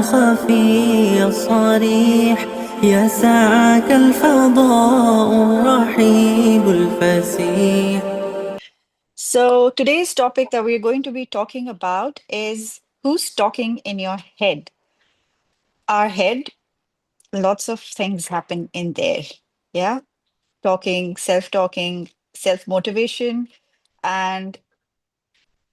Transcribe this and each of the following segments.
الخفي الصريح يسعك الفضاء الرحيب الفسيح. So, today's topic that we're going to be talking about is who's talking in your head? Our head, lots of things happen in there. Yeah. Talking, self motivation, and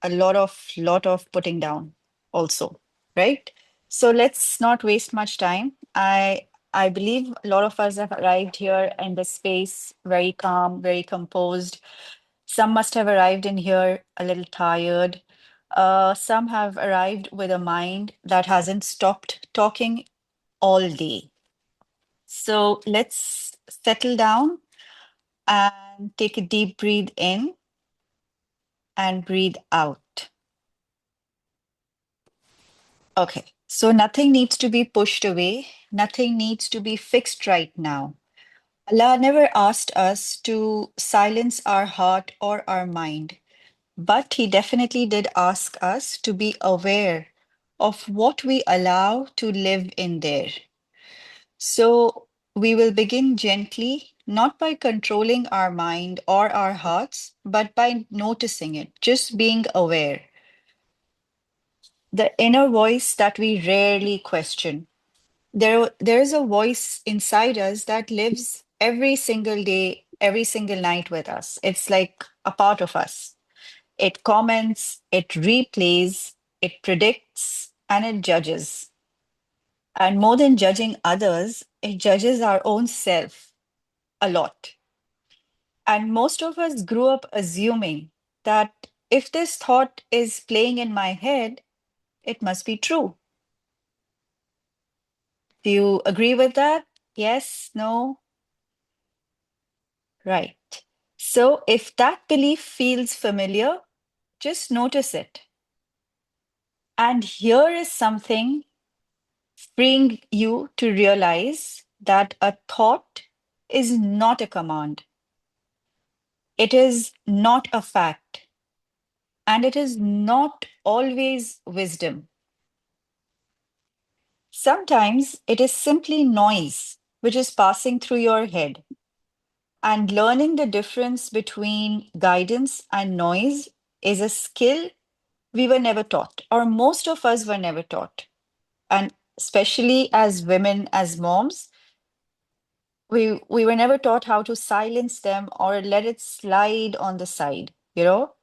a lot of putting down also, right? So let's not waste much time. I believe a lot of us have arrived here in this space very calm, very composed. Some must have arrived in here a little tired. Some have arrived with a mind that hasn't stopped talking all day. So let's settle down and take a deep breathe in and breathe out. Okay, so nothing needs to be pushed away, nothing needs to be fixed right now. Allah never asked us to silence our heart or our mind, but He definitely did ask us to be aware of what we allow to live in there. So we will begin gently, not by controlling our mind or our hearts, but by noticing it, just being aware. The inner voice that we rarely question. There is a voice inside us that lives every single day, every single night with us. It's like a part of us. It comments, it replays, it predicts, and it judges. And more than judging others, it judges our own self a lot. And most of us grew up assuming that if this thought is playing in my head, it must be true. Do you agree with that? Yes, no, right. So if that belief feels familiar, just notice it. And here is something freeing you to realize that a thought is not a command, it is not a fact, and it is not always wisdom. Sometimes it is simply noise which is passing through your head. And learning the difference between guidance and noise is a skill we were never taught, or most of us were never taught. And especially as women, as moms, we were never taught how to silence them or let it slide on the side, you know?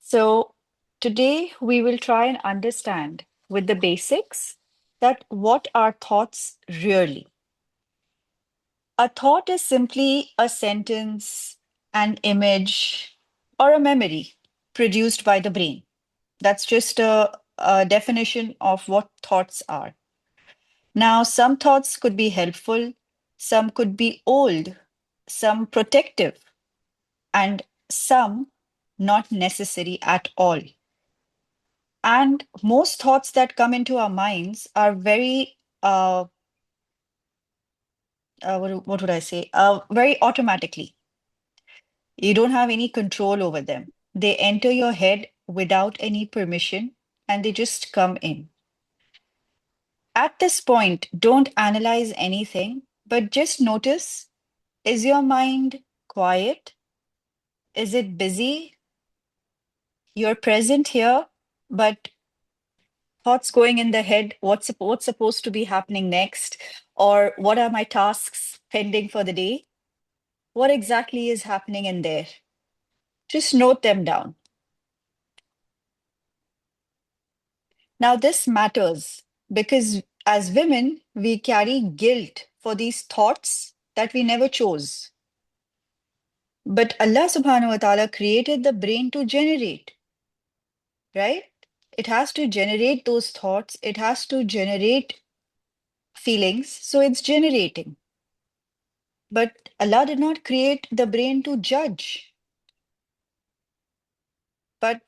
So today we will try and understand with the basics that what are thoughts really? A thought is simply a sentence, an image, or a memory produced by the brain. That's just a definition of what thoughts are. Now, some thoughts could be helpful, some could be old, some protective, and some not necessary at all. And most thoughts that come into our minds are very, what would I say? Very automatically. You don't have any control over them. They enter your head without any permission and they just come in. At this point, don't analyze anything, but just notice, is your mind quiet? Is it busy? You're present here, but thoughts going in the head, what's supposed to be happening next? Or what are my tasks pending for the day? What exactly is happening in there? Just note them down. Now, this matters because as women, we carry guilt for these thoughts that we never chose. But Allah subhanahu wa ta'ala created the brain to generate, right? It has to generate those thoughts, it has to generate feelings, so it's generating. But Allah did not create the brain to judge. But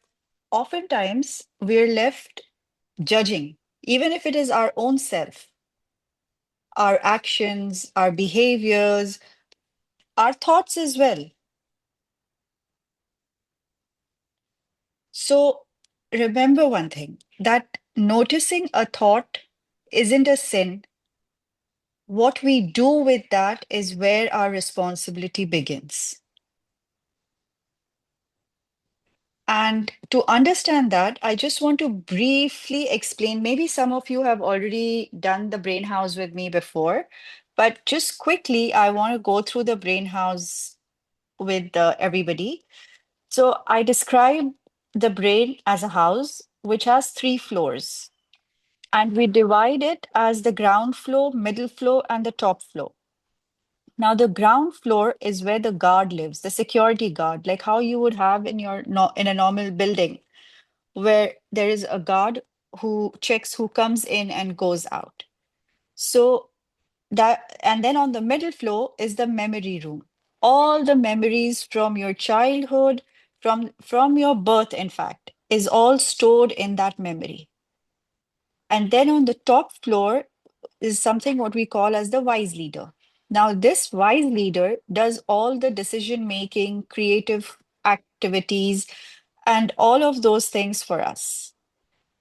oftentimes we're left judging, even if it is our own self, our actions, our behaviors, our thoughts as well. So remember one thing that Noticing a thought isn't a sin. What we do with that is where our responsibility begins. And to understand that, I just want to briefly explain. Maybe some of you have already done the brain house with me before, but just quickly, I want to go through the brain house with everybody. So I describe the brain as a house which has three floors, and we divide it as the ground floor, middle floor, and the top floor. Now, the ground floor is where the guard lives, the security guard, like how you would have in your no, in a normal building, where there is a guard who checks who comes in and goes out. So that, and then on the middle floor is the memory room. All the memories from your childhood, from your birth, in fact, is all stored in that memory. And then on the top floor is something what we call as the wise leader. Now, this wise leader does all the decision making, creative activities, and all of those things for us.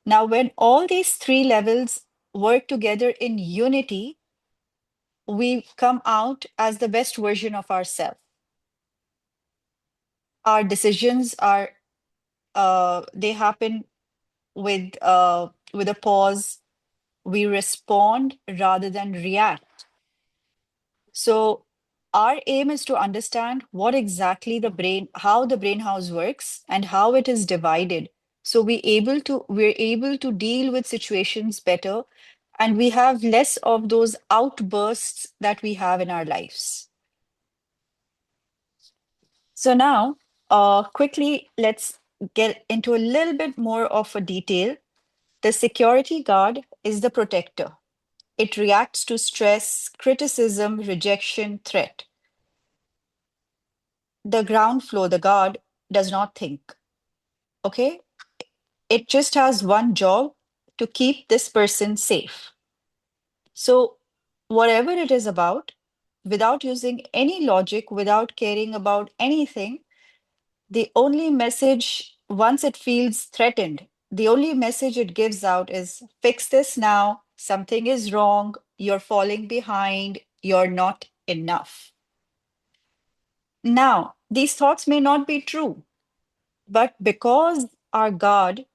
Now, when all these three levels work together in unity, we come out as the best version of ourselves. Our decisions are they happen with a pause. We respond rather than react. So our aim is to understand what exactly how the brain house works and how it is divided. So we're able to deal with situations better, and we have less of those outbursts that we have in our lives. So now, quickly, let's get into a little bit more of a detail. The security guard is the protector. It reacts to stress, criticism, rejection, threat. The ground floor, the guard, does not think. Okay? It just has one job: to keep this person safe. So, whatever it is about, without using any logic, without caring about anything, the only message, once it feels threatened, the only message it gives out is fix this now, something is wrong, you're falling behind, you're not enough. Now, these thoughts may not be true, but because our guard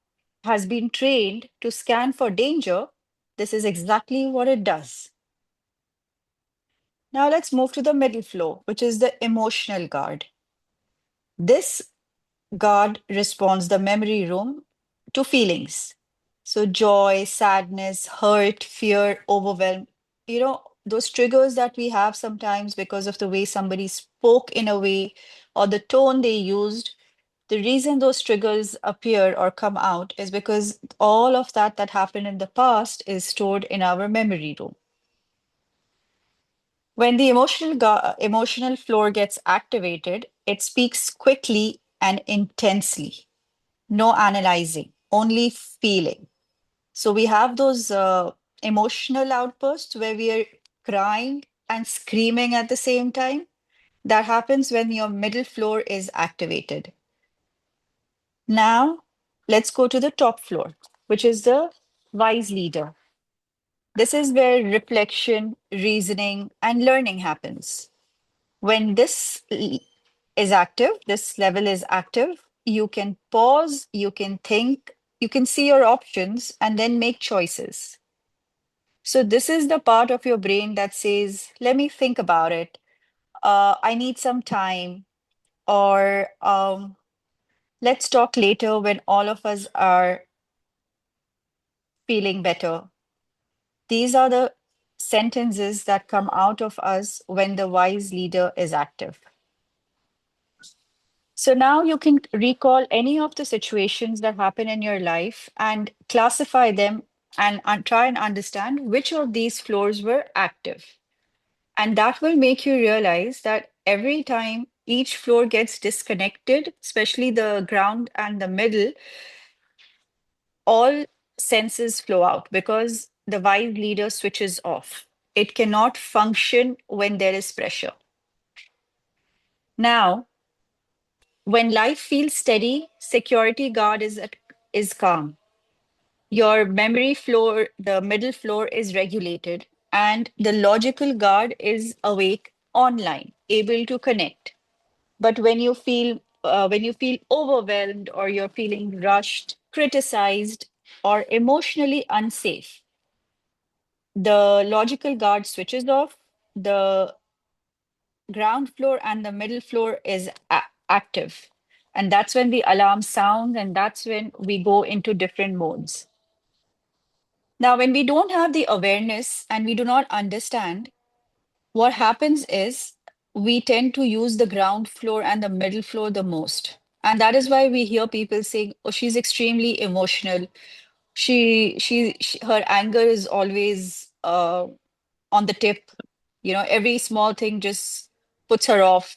has been trained to scan for danger, this is exactly what it does. Now let's move to the middle floor, which is the emotional guard. This guard responds the memory room to feelings. So joy, sadness, hurt, fear, overwhelm, those triggers that we have sometimes because of the way somebody spoke in a way or the tone they used. The reason those triggers appear or come out is because all of that happened in the past is stored in our memory room. When the emotional floor gets activated, it speaks quickly and intensely. No analyzing, only feeling. So we have those emotional outbursts where we are crying and screaming at the same time. That happens when your middle floor is activated. Now, let's go to the top floor, which is the wise leader. This is where reflection, reasoning, and learning happens. When is active, this level is active, you can pause, you can think, you can see your options, and then make choices. So, this is the part of your brain that says, let me think about it. I need some time, or let's talk later when all of us are feeling better. These are the sentences that come out of us when the wise leader is active. So now you can recall any of the situations that happen in your life and classify them and try and understand which of these floors were active. And that will make you realize that every time each floor gets disconnected, especially the ground and the middle, all senses flow out because the wise leader switches off. It cannot function when there is pressure. Now, when life feels steady, security guard is calm. Your memory floor, the middle floor is regulated, and the logical guard is awake online, able to connect. But when you feel overwhelmed or you're feeling rushed, criticized, or emotionally unsafe, the logical guard switches off. The ground floor and the middle floor is active. And that's when the alarm sounds, and that's when we go into different modes. Now, when we don't have the awareness and we do not understand, what happens is we tend to use the ground floor and the middle floor the most. And that is why we hear people saying, oh, she's extremely emotional. Her anger is always on the tip. You know, every small thing just puts her off.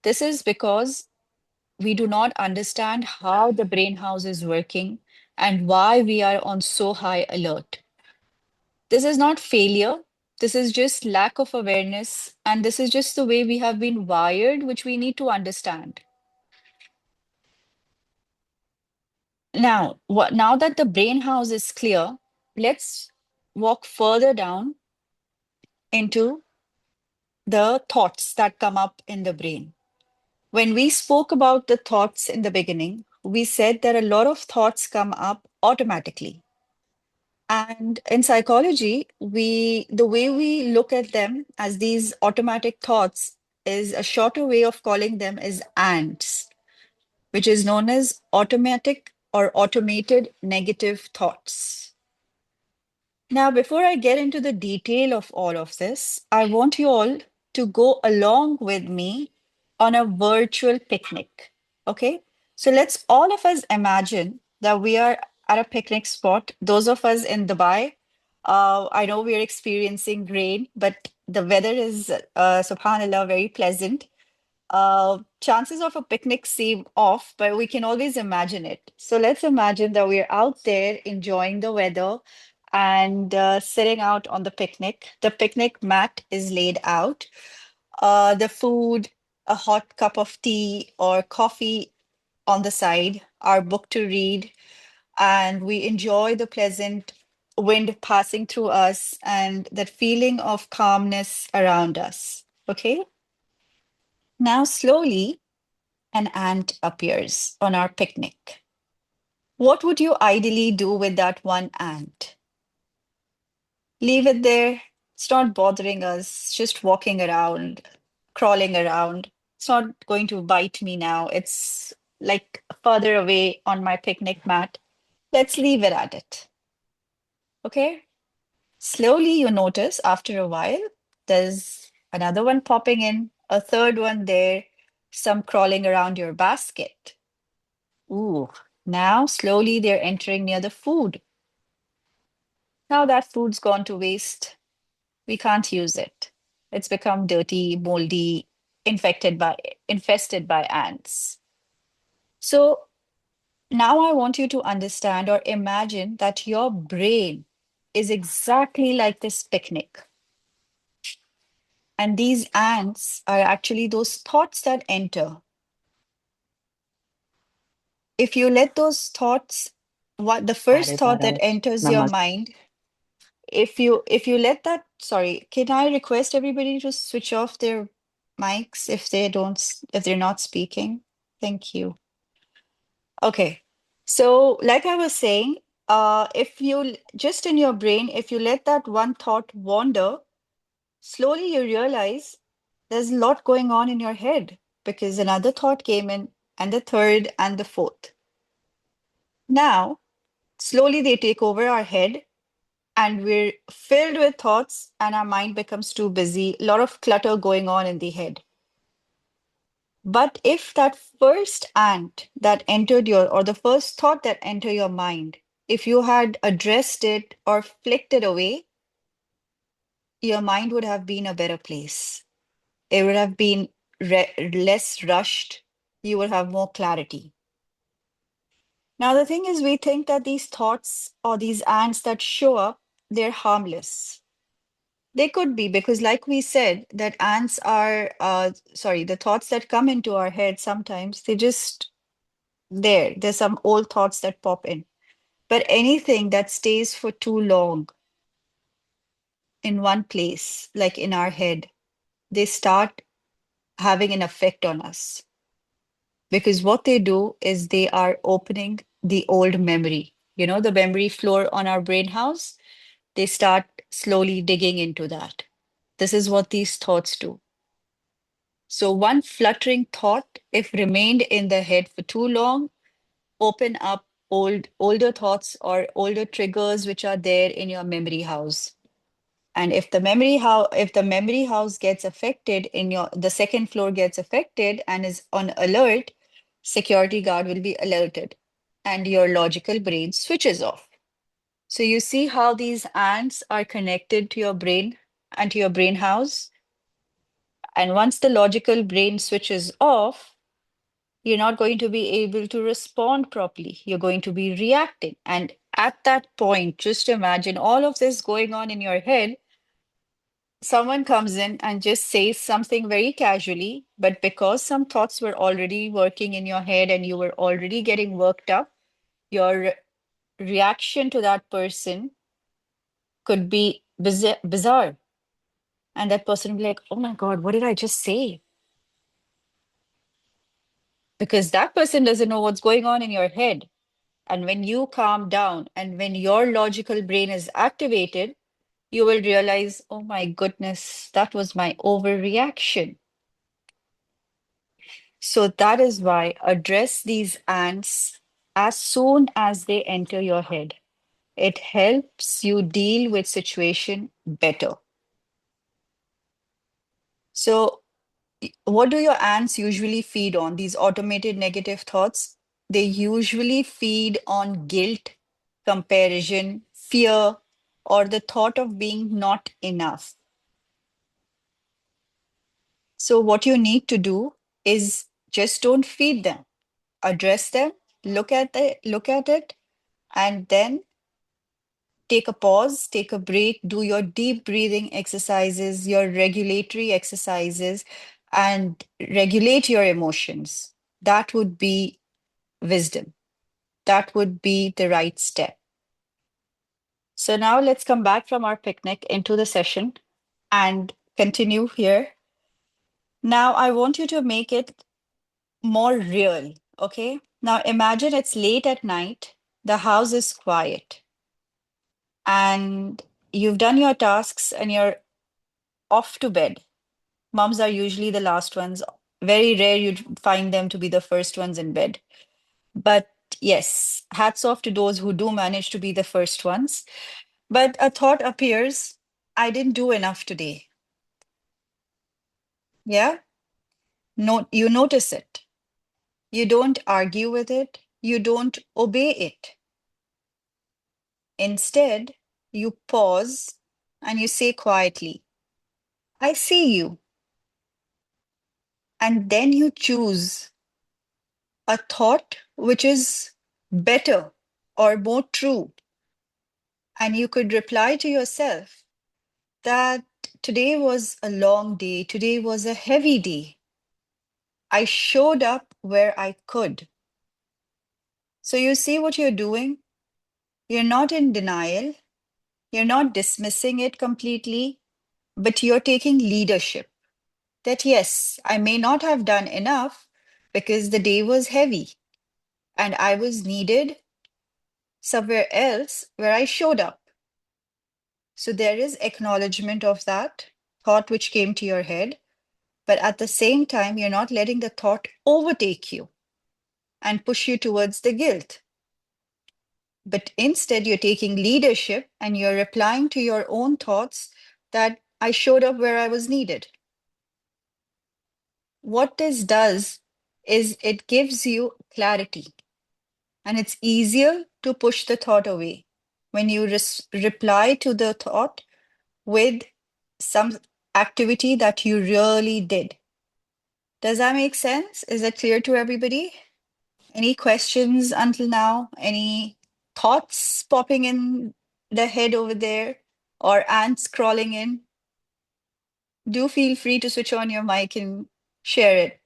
This is because we do not understand how the brain house is working and why we are on so high alert. This is not failure. This is just lack of awareness. And this is just the way we have been wired, which we need to understand. Now that the brain house is clear, let's walk further down into the thoughts that come up in the brain. When we spoke about the thoughts in the beginning, we said that a lot of thoughts come up automatically. And in psychology, the way we look at them as these automatic thoughts is a shorter way of calling them is ants, which is known as automatic or automated negative thoughts. Now, before I get into the detail of all of this, I want you all to go along with me on a virtual picnic. Okay? So let's all of us imagine that we are at a picnic spot. Those of us in Dubai, I know we're experiencing rain, but the weather is, subhanAllah, very pleasant. Chances of a picnic seem off, but we can always imagine it. So let's imagine that we're out there enjoying the weather and sitting out on the picnic. The picnic mat is laid out. The food, a hot cup of tea or coffee on the side, our book to read, and we enjoy the pleasant wind passing through us and that feeling of calmness around us. Okay? Now, slowly, an ant appears on our picnic. What would you ideally do with that one ant? Leave it there. It's not bothering us, just walking around, crawling around. It's not going to bite me now. It's like further away on my picnic mat. Let's leave it at it. Okay? Slowly, you notice after a while, there's another one popping in, a third one there, some crawling around your basket. Ooh, now slowly they're entering near the food. Now that food's gone to waste. We can't use it. It's become dirty, moldy, infested by ants. So now I want you to understand or imagine that your brain is exactly like this picnic. And these ants are actually those thoughts that enter. If you let those thoughts, what the first thought that enters your mind, if you let that, sorry, can I request everybody to switch off their mics if if they're not speaking? Thank you. Okay. So, like I was saying, if just in your brain, if you let that one thought wander, slowly you realize there's a lot going on in your head because another thought came in, and the third, and the fourth. Now, slowly they take over our head and we're filled with thoughts and our mind becomes too busy, a lot of clutter going on in the head. But if that first ant that entered or the first thought that entered your mind, if you had addressed it or flicked it away, your mind would have been a better place. It would have been less rushed. You would have more clarity. Now, the thing is, we think that these thoughts or these ants that show up, they're harmless. They could be because, like we said, that ants are, sorry, the thoughts that come into our head sometimes, they just there. There's some old thoughts that pop in. But anything that stays for too long in one place, like in our head, they start having an effect on us. Because what they do is they are opening the old memory, the memory floor on our brain house. They start slowly digging into that. This is what these thoughts do. So, one fluttering thought, if remained in the head for too long, open up older thoughts or older triggers which are there in your memory house. And if the memory house gets affected in your the second floor gets affected and is on alert, security guard will be alerted and your logical brain switches off. So you see how these ants are connected to your brain and to your brain house. And once the logical brain switches off, you're not going to be able to respond properly. You're going to be reacting. And at that point, just imagine all of this going on in your head. Someone comes in and just says something very casually, but because some thoughts were already working in your head and you were already getting worked up, your reaction to that person could be bizarre. And that person will be like, oh my God, what did I just say? Because that person doesn't know what's going on in your head. And when you calm down and when your logical brain is activated, you will realize, oh my goodness, that was my overreaction. So that is why address these ants as soon as they enter your head. It helps you deal with situation better. So what do your ants usually feed on? These automated negative thoughts, they usually feed on guilt, comparison, fear, or the thought of being not enough. So what you need to do is just don't feed them. Address them, look at it, and then take a pause, take a break, do your deep breathing exercises, your regulatory exercises, and regulate your emotions. That would be wisdom. That would be the right step. So now let's come back from our picnic into the session and continue here. Now I want you to make it more real, okay? Now imagine it's late at night, the house is quiet, and you've done your tasks and you're off to bed. Moms are usually the last ones. Very rare you'd find them to be the first ones in bed. But yes, hats off to those who do manage to be the first ones. But a thought appears, I didn't do enough today. Yeah? You notice it. You don't argue with it. You don't obey it. Instead, you pause and you say quietly, I see you. And then you choose a thought which is better or more true. And you could reply to yourself that today was a long day, today was a heavy day. I showed up where I could. So you see what you're doing? You're not in denial, you're not dismissing it completely, but you're taking leadership. That yes, I may not have done enough because the day was heavy and I was needed somewhere else where I showed up. So there is acknowledgement of that thought which came to your head, but at the same time, you're not letting the thought overtake you and push you towards the guilt. But instead, you're taking leadership and you're replying to your own thoughts that I showed up where I was needed. What this does is it gives you clarity and it's easier to push the thought away when you reply to the thought with some activity that you really did. Does that make sense? Is that clear to everybody? Any questions until now? Any thoughts popping in the head over there or ants crawling in? Do feel free to switch on your mic and share it.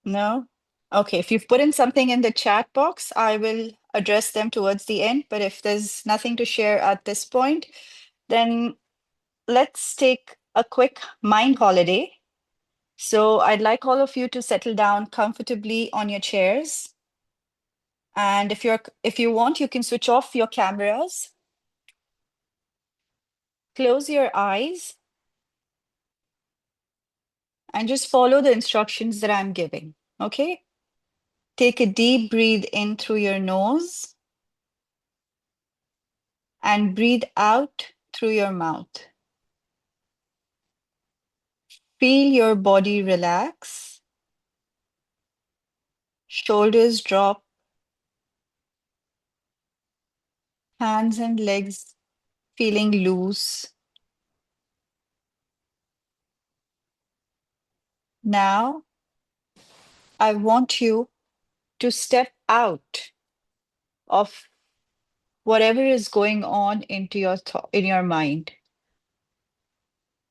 No? Okay, if you've put in something in the chat box, I will address them towards the end. But if there's nothing to share at this point, then let's take a quick mind holiday. So I'd like all of you to settle down comfortably on your chairs. And if you want, you can switch off your cameras, close your eyes, and just follow the instructions that I'm giving. Okay? Take a deep breathe in through your nose and breathe out through your mouth. Feel your body relax, shoulders drop, hands and legs feeling loose. Now, I want you to step out of whatever is going on into your in your mind.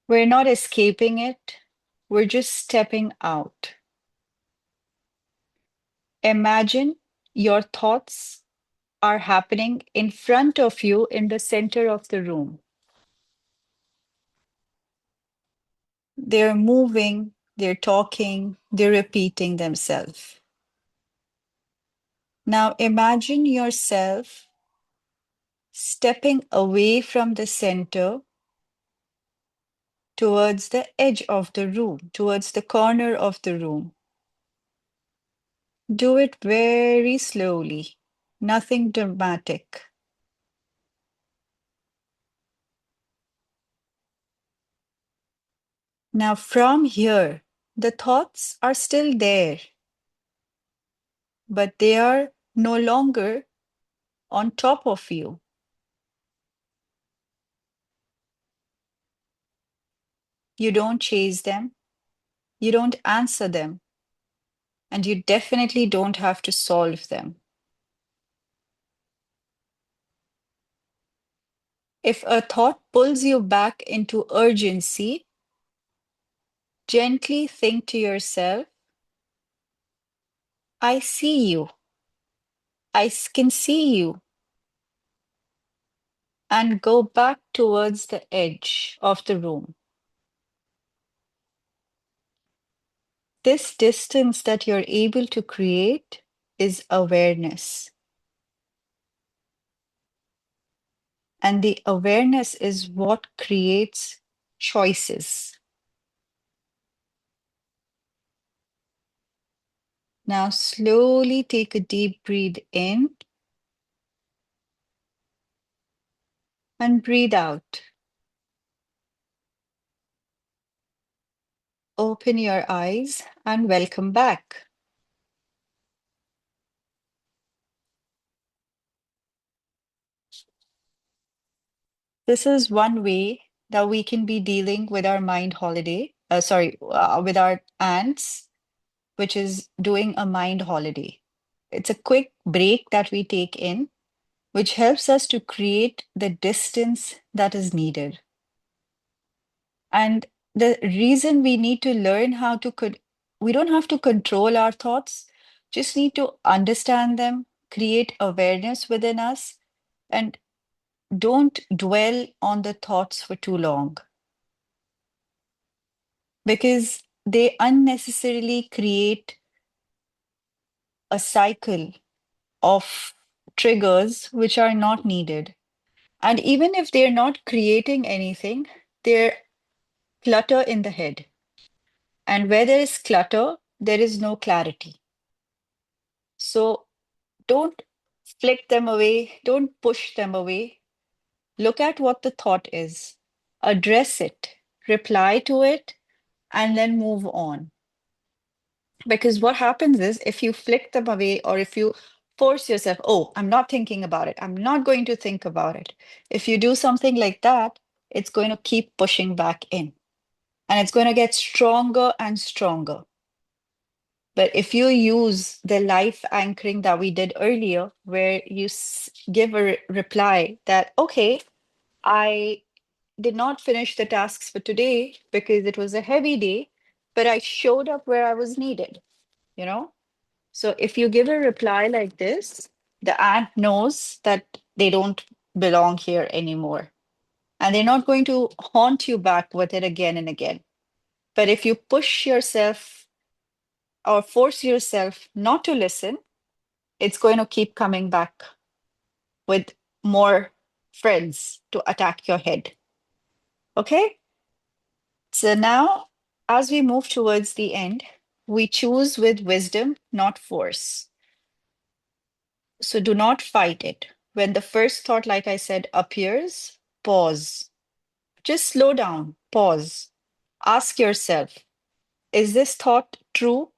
We're not escaping it. We're just stepping out. Imagine your thoughts are happening in front of you in the center of the room. They're moving, they're talking, they're repeating themselves. Now imagine yourself stepping away from the center towards the edge of the room, towards the corner of the room. Do it very slowly, nothing dramatic. Now, from here, the thoughts are still there, but they are no longer on top of you. You don't chase them, you don't answer them, and you definitely don't have to solve them. If a thought pulls you back into urgency, gently think to yourself, I see you, can see you, and go back towards the edge of the room. This distance that you're able to create is awareness. And the awareness is what creates choices. Now, slowly take a deep breath in and breathe out. Open your eyes and welcome back. This is one way that we can be dealing with our mind holiday. With our ants, which is doing a mind holiday. It's a quick break that we take in, which helps us to create the distance that is needed. And the reason we need to learn how to, we don't have to control our thoughts, just need to understand them, create awareness within us, and don't dwell on the thoughts for too long because they unnecessarily create a cycle of triggers which are not needed. And even if they're not creating anything, they're clutter in the head. And where there is clutter, there is no clarity. So don't flick them away, don't push them away. Look at what the thought is, address it, reply to it, and then move on. Because what happens is if you flick them away or if you force yourself, oh, I'm not thinking about it, I'm not going to think about it. If you do something like that, it's going to keep pushing back in and it's going to get stronger and stronger. But if you use the life anchoring that we did earlier, where you give a reply that, okay, I did not finish the tasks for today because it was a heavy day, but I showed up where I was needed. you know? So if you give a reply like this, the ant knows that they don't belong here anymore. And they're not going to haunt you back with it again and again. But if you push yourself or force yourself not to listen, it's going to keep coming back with more friends to attack your head. Okay? So now, as we move towards the end, we choose with wisdom, not force. So do not fight it. When the first thought, like I said, appears, pause. Just slow down, pause. Ask yourself, is this thought true?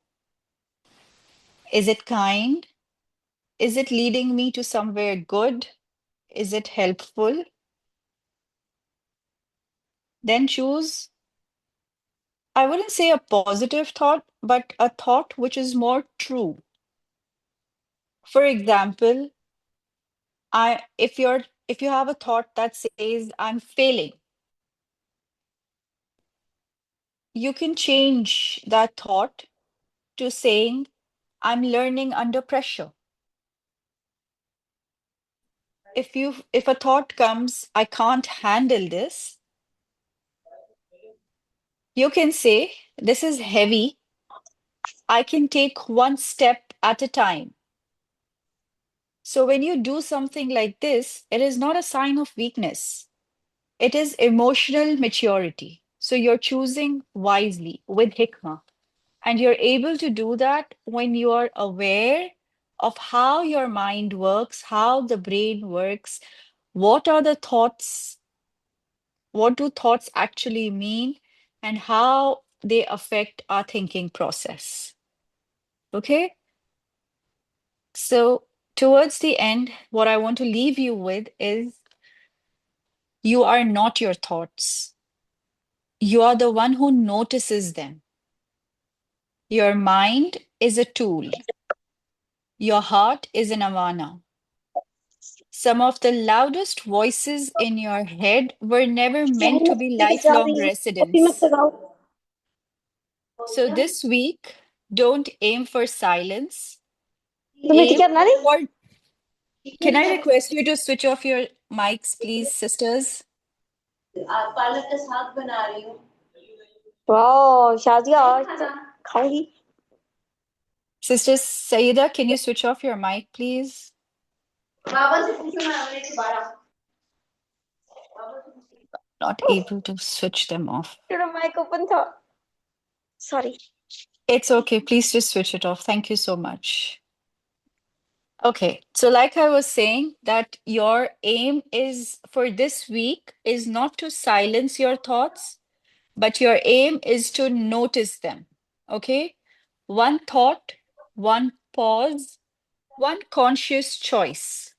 Is it kind? Is it leading me to somewhere good? Is it helpful? Then choose, I wouldn't say a positive thought, but a thought which is more true. For example, if you have a thought that says I'm failing, you can change that thought to saying I'm learning under pressure. If a thought comes, I can't handle this, you can say this is heavy. I can take one step at a time. So when you do something like this, it is not a sign of weakness. It is emotional maturity. So you're choosing wisely with hikmah. And you're able to do that when you are aware of how your mind works, how the brain works, what are the thoughts, what do thoughts actually mean, and how they affect our thinking process. Okay? So, towards the end, what I want to leave you with is you are not your thoughts. You are the one who notices them. Your mind is a tool. Your heart is an amana. Some of the loudest voices in your head were never meant to be lifelong residents. So this week, don't aim for silence. Aim for. Can I request you to switch off your mics, please, sisters? वाह शाजिया आज तो खाऊंगी Sister Saida, can you switch off your mic, please? Not able to switch them off. तेरा mic open था sorry It's okay. Please just switch it off. Thank you so much. Okay, so like I was saying, that your aim is for this week is not to silence your thoughts, but your aim is to notice them. Okay? One thought, one pause, one conscious choice.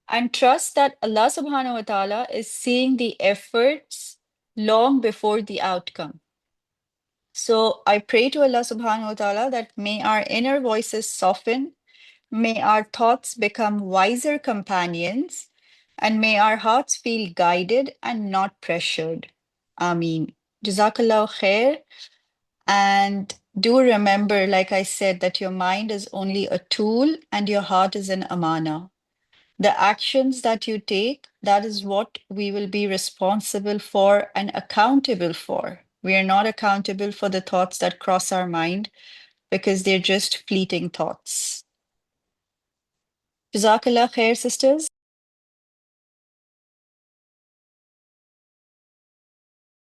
And trust that Allah subhanahu wa ta'ala is seeing the efforts long before the outcome. So I pray to Allah subhanahu wa ta'ala that may our inner voices soften. May our thoughts become wiser companions, and may our hearts feel guided and not pressured. Ameen. Jazakallah khair. And do remember, like I said, that your mind is only a tool and your heart is an amana. The actions that you take, that is what we will be responsible for and accountable for. We are not accountable for the thoughts that cross our mind because they're just fleeting thoughts. Jazakallah khair, sisters.